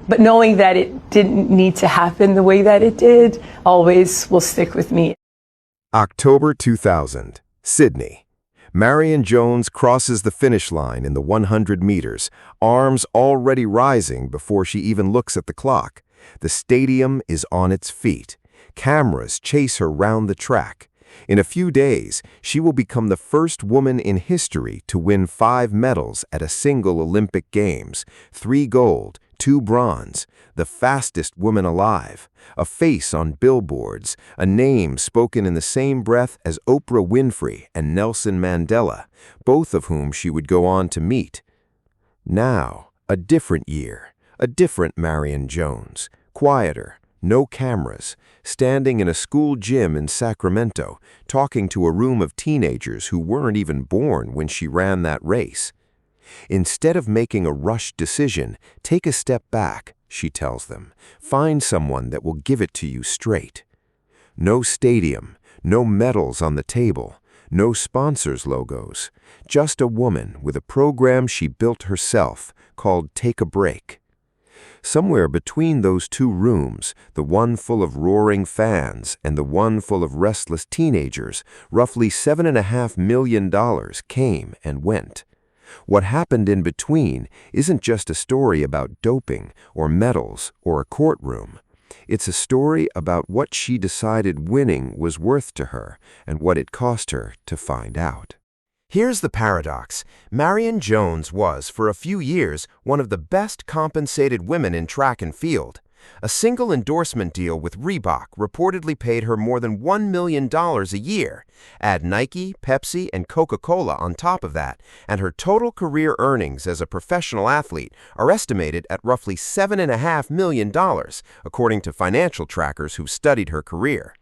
But knowing that it didn't need to happen the way that it did always will stick with me. October 2000, Sydney. Marion Jones crosses the finish line in the 100 meters, arms already rising before she even looks at the clock. The stadium is on its feet. Cameras chase her round the track. In a few days, she will become the first woman in history to win 5 medals at a single Olympic Games, 3 gold, 2 bronze, the fastest woman alive, a face on billboards, a name spoken in the same breath as Oprah Winfrey and Nelson Mandela, both of whom she would go on to meet. Now, a different year, a different Marion Jones, quieter, no cameras, standing in a school gym in Sacramento, talking to a room of teenagers who weren't even born when she ran that race. Instead of making a rushed decision, take a step back, she tells them. Find someone that will give it to you straight. No stadium, no medals on the table, no sponsors' logos, just a woman with a program she built herself called Take a Break. Somewhere between those 2 rooms, the one full of roaring fans and the one full of restless teenagers, roughly $7.5 million came and went. What happened in between isn't just a story about doping or medals or a courtroom. It's a story about what she decided winning was worth to her and what it cost her to find out. Here's the paradox. Marion Jones was, for a few years, one of the best compensated women in track and field. A single endorsement deal with Reebok reportedly paid her more than $1 million a year. Add Nike, Pepsi, and Coca-Cola on top of that, and her total career earnings as a professional athlete are estimated at roughly $7.5 million, according to financial trackers who've studied her career.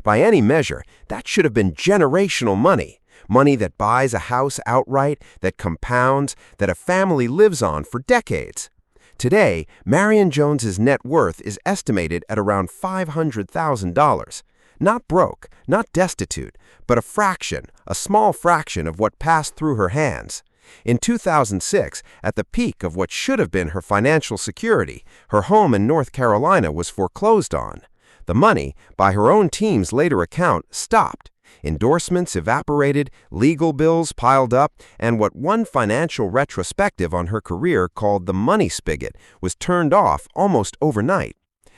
By any measure, that should have been generational money. Money that buys a house outright, that compounds, that a family lives on for decades. Today, Marion Jones's net worth is estimated at around $500,000. Not broke, not destitute, but a small fraction of what passed through her hands. In 2006, at the peak of what should have been her financial security, her home in North Carolina was foreclosed on. The money, by her own team's later account, stopped. Endorsements evaporated, legal bills piled up, and what one financial retrospective on her career called the money spigot was turned off almost overnight.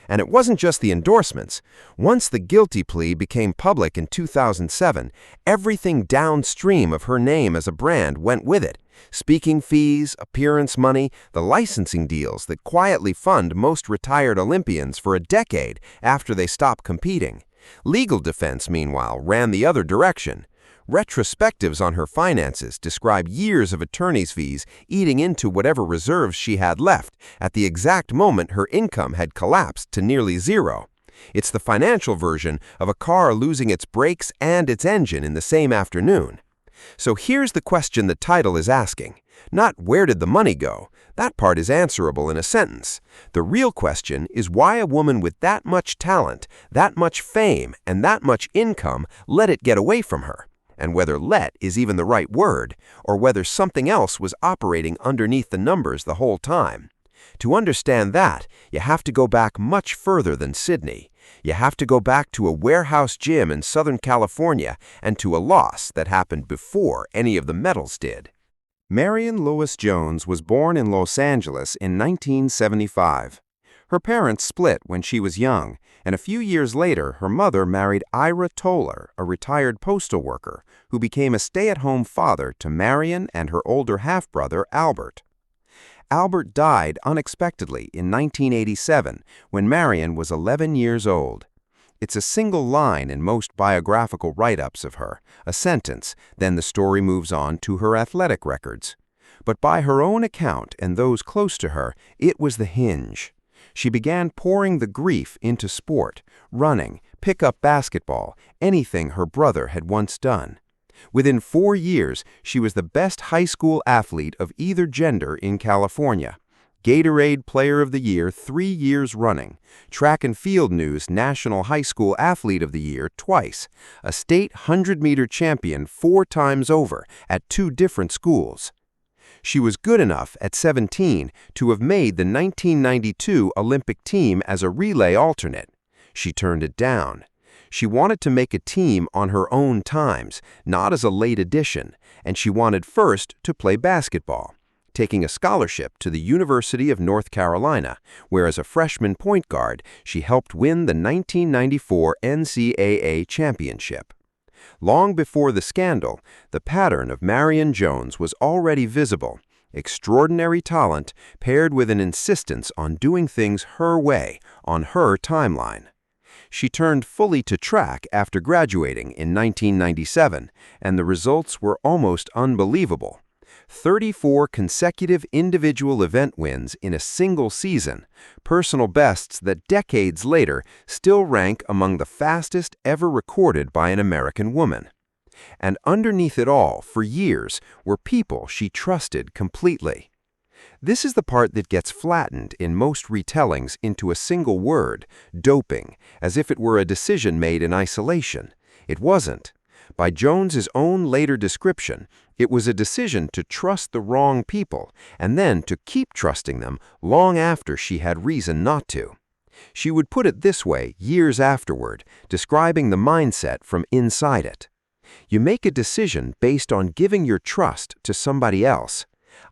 And it wasn't just the endorsements. Once the guilty plea became public in 2007, everything downstream of her name as a brand went with it. Speaking fees, appearance money, the licensing deals that quietly fund most retired Olympians for a decade after they stop competing. Legal defense, meanwhile, ran the other direction. Retrospectives on her finances describe years of attorney's fees eating into whatever reserves she had left at the exact moment her income had collapsed to nearly zero. It's the financial version of a car losing its brakes and its engine in the same afternoon. So here's the question the title is asking. Not where did the money go? That part is answerable in a sentence. The real question is why a woman with that much talent, that much fame, and that much income let it get away from her. And whether "let" is even the right word, or whether something else was operating underneath the numbers the whole time. To understand that, you have to go back much further than Sydney. You have to go back to a warehouse gym in Southern California and to a loss that happened before any of the medals did. Marion Louis Jones was born in Los Angeles in 1975. Her parents split when she was young, and a few years later her mother married Ira Toller, a retired postal worker, who became a stay-at-home father to Marion and her older half-brother Albert. Albert died unexpectedly in 1987 when Marion was 11 years old. It's a single line in most biographical write-ups of her, a sentence, then the story moves on to her athletic records. But by her own account and those close to her, it was the hinge. She began pouring the grief into sport, running, pick-up basketball, anything her brother had once done. Within 4 years, she was the best high school athlete of either gender in California. Gatorade Player of the Year 3 years running, Track and Field News National High School Athlete of the Year twice, a state 100-meter champion 4 times over at 2 different schools. She was good enough at 17 to have made the 1992 Olympic team as a relay alternate. She turned it down. She wanted to make a team on her own times, not as a late addition, and she wanted first to play basketball, taking a scholarship to the University of North Carolina, where as a freshman point guard, she helped win the 1994 NCAA championship. Long before the scandal, the pattern of Marion Jones was already visible: extraordinary talent paired with an insistence on doing things her way, on her timeline. She turned fully to track after graduating in 1997, and the results were almost unbelievable. 34 consecutive individual event wins in a single season, personal bests that decades later still rank among the fastest ever recorded by an American woman. And underneath it all, for years, were people she trusted completely. This is the part that gets flattened in most retellings into a single word: doping, as if it were a decision made in isolation. It wasn't. By Jones's own later description, it was a decision to trust the wrong people and then to keep trusting them long after she had reason not to. She would put it this way years afterward, describing the mindset from inside it. You make a decision based on giving your trust to somebody else.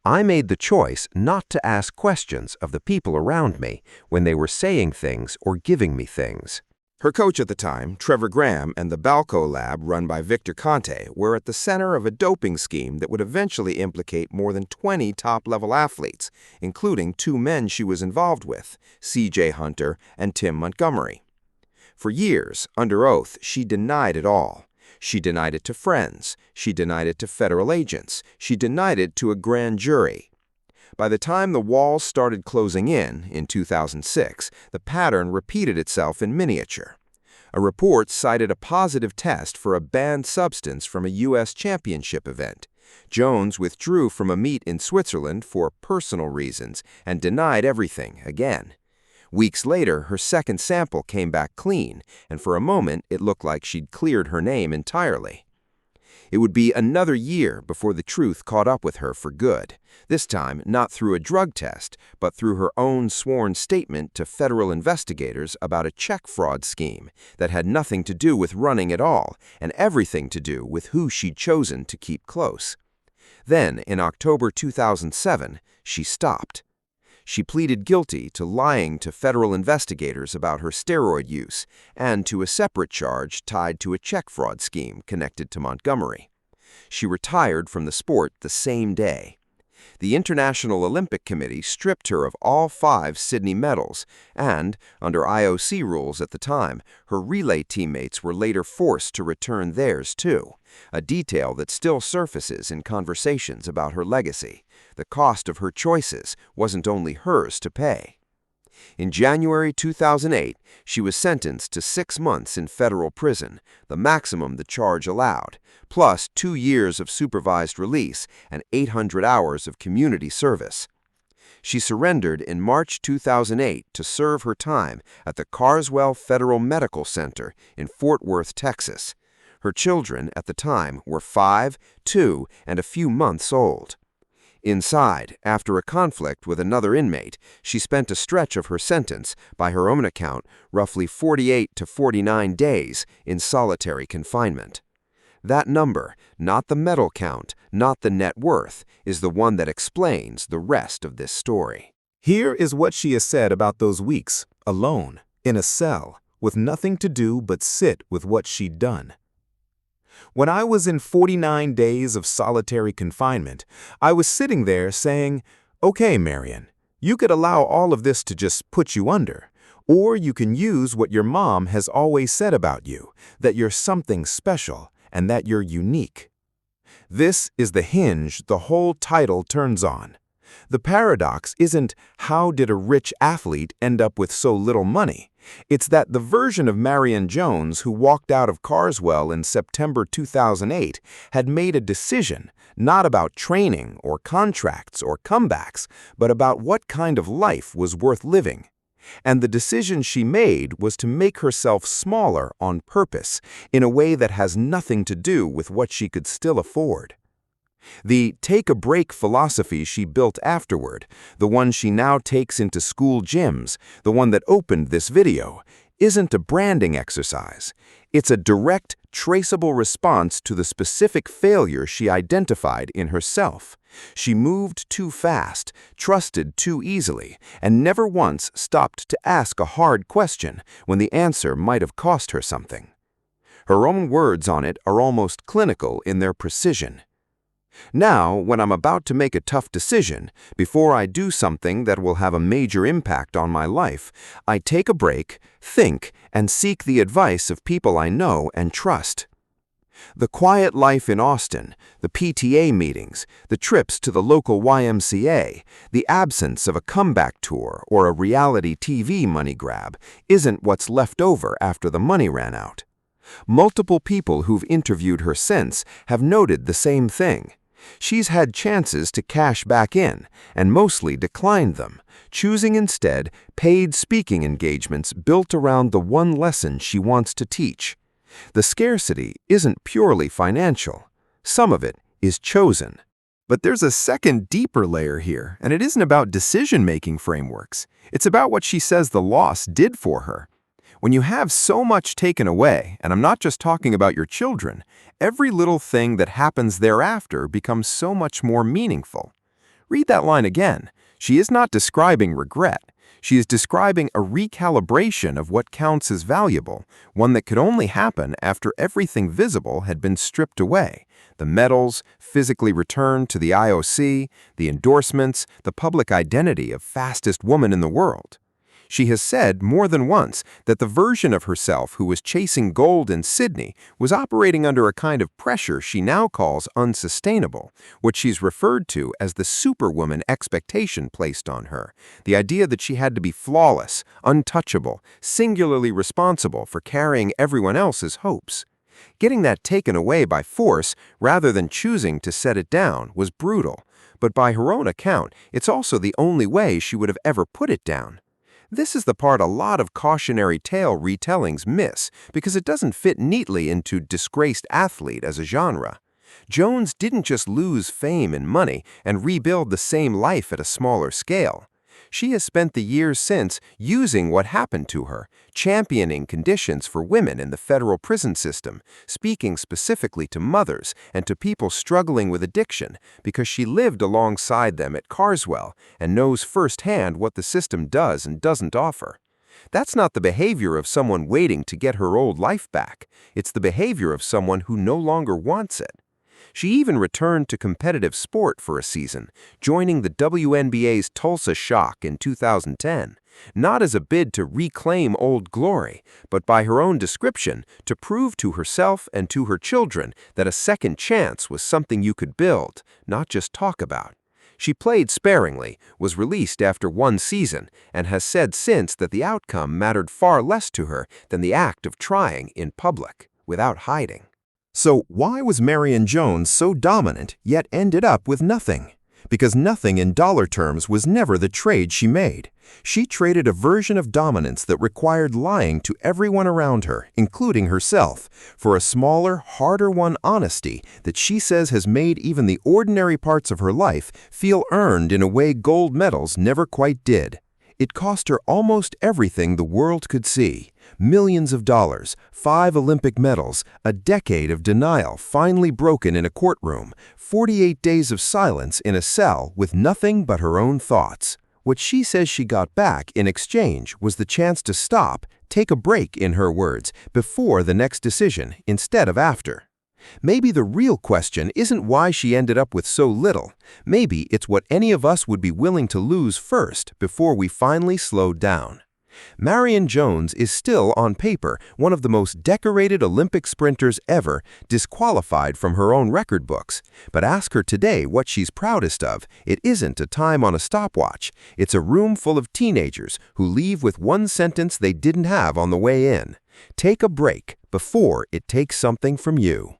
I made the choice not to ask questions of the people around me when they were saying things or giving me things. Her coach at the time, Trevor Graham, and the BALCO lab run by Victor Conte were at the center of a doping scheme that would eventually implicate more than 20 top-level athletes, including 2 men she was involved with, C.J. Hunter and Tim Montgomery. For years, under oath, she denied it all. She denied it to friends. She denied it to federal agents. She denied it to a grand jury. By the time the walls started closing in 2006, the pattern repeated itself in miniature. A report cited a positive test for a banned substance from a U.S. championship event. Jones withdrew from a meet in Switzerland for personal reasons and denied everything again. Weeks later, her second sample came back clean, and for a moment it looked like she'd cleared her name entirely. It would be another year before the truth caught up with her for good, this time not through a drug test, but through her own sworn statement to federal investigators about a check fraud scheme that had nothing to do with running at all and everything to do with who she'd chosen to keep close. Then, in October 2007, she stopped. She pleaded guilty to lying to federal investigators about her steroid use and to a separate charge tied to a check fraud scheme connected to Montgomery. She retired from the sport the same day. The International Olympic Committee stripped her of all 5 Sydney medals, and, under IOC rules at the time, her relay teammates were later forced to return theirs too, a detail that still surfaces in conversations about her legacy. The cost of her choices wasn't only hers to pay. In January 2008, she was sentenced to 6 months in federal prison, the maximum the charge allowed, plus 2 years of supervised release and 800 hours of community service. She surrendered in March 2008 to serve her time at the Carswell Federal Medical Center in Fort Worth, Texas. Her children at the time were 5, 2, and a few months old. Inside, after a conflict with another inmate, she spent a stretch of her sentence, by her own account, roughly 48 to 49 days in solitary confinement. That number, not the medal count, not the net worth, is the one that explains the rest of this story. Here is what she has said about those weeks, alone, in a cell, with nothing to do but sit with what she'd done. When I was in 49 days of solitary confinement, I was sitting there saying, "Okay, Marion, you could allow all of this to just put you under, or you can use what your mom has always said about you, that you're something special and that you're unique." This is the hinge the whole title turns on. The paradox isn't how did a rich athlete end up with so little money? It's that the version of Marion Jones who walked out of Carswell in September 2008 had made a decision, not about training or contracts or comebacks, but about what kind of life was worth living. And the decision she made was to make herself smaller on purpose, in a way that has nothing to do with what she could still afford. The take-a-break philosophy she built afterward, the one she now takes into school gyms, the one that opened this video, isn't a branding exercise. It's a direct, traceable response to the specific failure she identified in herself. She moved too fast, trusted too easily, and never once stopped to ask a hard question when the answer might have cost her something. Her own words on it are almost clinical in their precision. Now, when I'm about to make a tough decision, before I do something that will have a major impact on my life, I take a break, think, and seek the advice of people I know and trust. The quiet life in Austin, the PTA meetings, the trips to the local YMCA, the absence of a comeback tour or a reality TV money grab isn't what's left over after the money ran out. Multiple people who've interviewed her since have noted the same thing. She's had chances to cash back in, and mostly declined them, choosing instead paid speaking engagements built around the one lesson she wants to teach. The scarcity isn't purely financial. Some of it is chosen. But there's a second, deeper layer here, and it isn't about decision-making frameworks. It's about what she says the loss did for her. When you have so much taken away, and I'm not just talking about your children, every little thing that happens thereafter becomes so much more meaningful. Read that line again. She is not describing regret. She is describing a recalibration of what counts as valuable, one that could only happen after everything visible had been stripped away. The medals, physically returned to the IOC, the endorsements, the public identity of fastest woman in the world. She has said more than once that the version of herself who was chasing gold in Sydney was operating under a kind of pressure she now calls unsustainable, what she's referred to as the superwoman expectation placed on her, the idea that she had to be flawless, untouchable, singularly responsible for carrying everyone else's hopes. Getting that taken away by force rather than choosing to set it down was brutal, but by her own account, it's also the only way she would have ever put it down. This is the part a lot of cautionary tale retellings miss because it doesn't fit neatly into disgraced athlete as a genre. Jones didn't just lose fame and money and rebuild the same life at a smaller scale. She has spent the years since using what happened to her, championing conditions for women in the federal prison system, speaking specifically to mothers and to people struggling with addiction because she lived alongside them at Carswell and knows firsthand what the system does and doesn't offer. That's not the behavior of someone waiting to get her old life back. It's the behavior of someone who no longer wants it. She even returned to competitive sport for a season, joining the WNBA's Tulsa Shock in 2010, not as a bid to reclaim old glory, but by her own description, to prove to herself and to her children that a second chance was something you could build, not just talk about. She played sparingly, was released after one season, and has said since that the outcome mattered far less to her than the act of trying in public, without hiding. So why was Marion Jones so dominant, yet ended up with nothing? Because nothing in dollar terms was never the trade she made. She traded a version of dominance that required lying to everyone around her, including herself, for a smaller, harder-won honesty that she says has made even the ordinary parts of her life feel earned in a way gold medals never quite did. It cost her almost everything the world could see. Millions of dollars, 5 Olympic medals, a decade of denial finally broken in a courtroom, 48 days of silence in a cell with nothing but her own thoughts. What she says she got back in exchange was the chance to stop, take a break in her words, before the next decision instead of after. Maybe the real question isn't why she ended up with so little. Maybe it's what any of us would be willing to lose first before we finally slowed down. Marion Jones is still, on paper, one of the most decorated Olympic sprinters ever, disqualified from her own record books. But ask her today what she's proudest of. It isn't a time on a stopwatch. It's a room full of teenagers who leave with one sentence they didn't have on the way in. Take a break before it takes something from you.